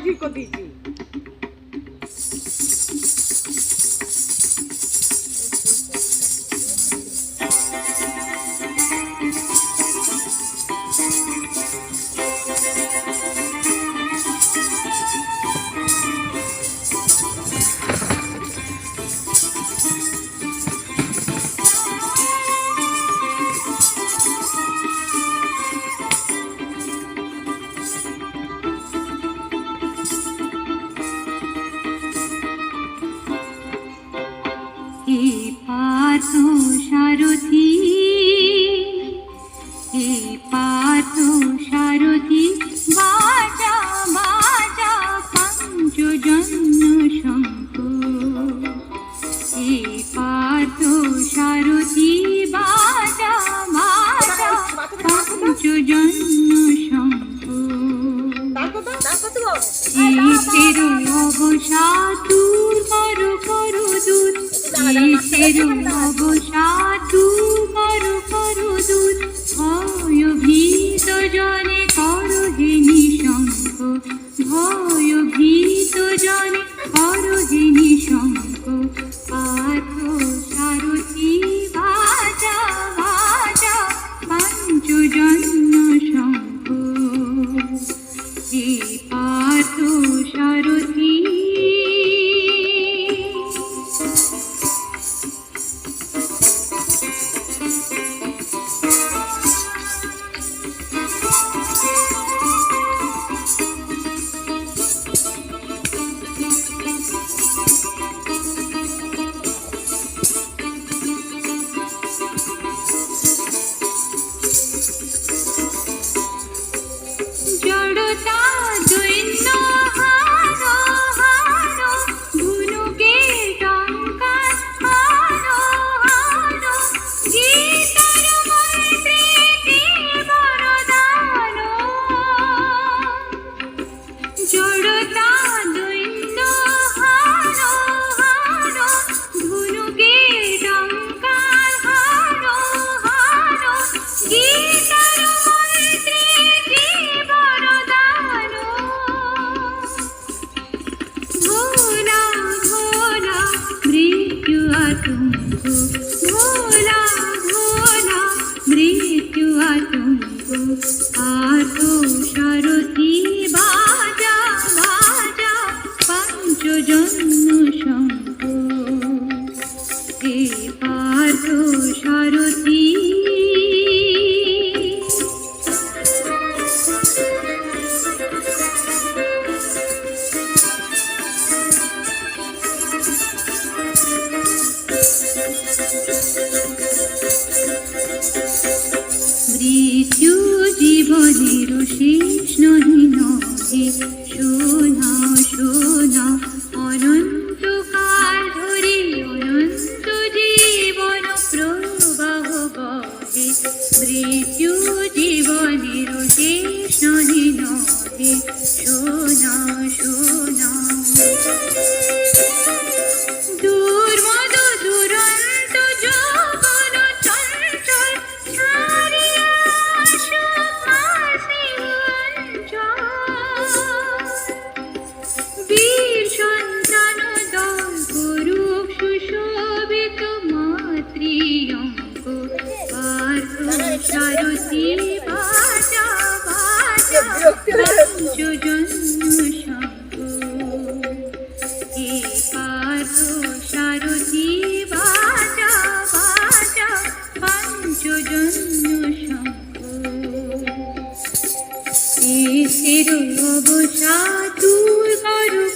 ঠিক করে দিয়েছি। হে পার্থ সারথি, হে পার্থ সারথি, বাজা বাজা পঞ্চজন্য শঙ্খ। হে পার্থ সারথি, বাজা বাজা পঞ্চজন্য শঙ্খ। এসের অবসাদ দূর করো করো দূর, এসের অবসাদ দূর করো করো দূর। ভয়ভীত জনে করো হে নিঃশঙ্ক, ভয়ভীত জনে করো হে নিঃশঙ্ক। পার্থ সারথি, বাজা বাজা পঞ্চজন্য শঙ্খ। হে পার্থ সারথি। জড়তা দৈন্য হারো হারো, ধনুকে টঙ্কার হারো হারো। গীতার মন্ত্রে বরদান, জড়তা দৈন্য হারো হারো, ধনুকে টঙ্কার হারো হারো। গীতার মন্ত্রে ভোলা ভোলা মৃত্যু আতঙ্ক, ভোলা ভোলা মৃত্যু আতঙ্ক। পার্থ সারথি, বাজা বাজা পঞ্চজন্য শঙ্খ। হে পার্থ সারথি। মৃত্যু জীবনের শেষ নহি নহে, শোনা শোনা অনন্তকাল ধরে অনন্ত জীবন প্রবাহ বহে। মৃত্যু জীবনের শেষ নহি নহে, শোনা শোনা। দুর্মদ দুরন্ত যৌবন চঞ্চল, ছাড়িয়া সুখ আসি অঞ্চল। বীর সন্তান দল করুক সুশোভিত মাতৃঅঙ্ক। পার্থ সারথি, বাজা বাজা পঞ্চজন্য শঙ্খ। হে পার্থ সারথি, বাজা বাজা পঞ্চজন্য শঙ্খ। এসের অবসাদ দূর করো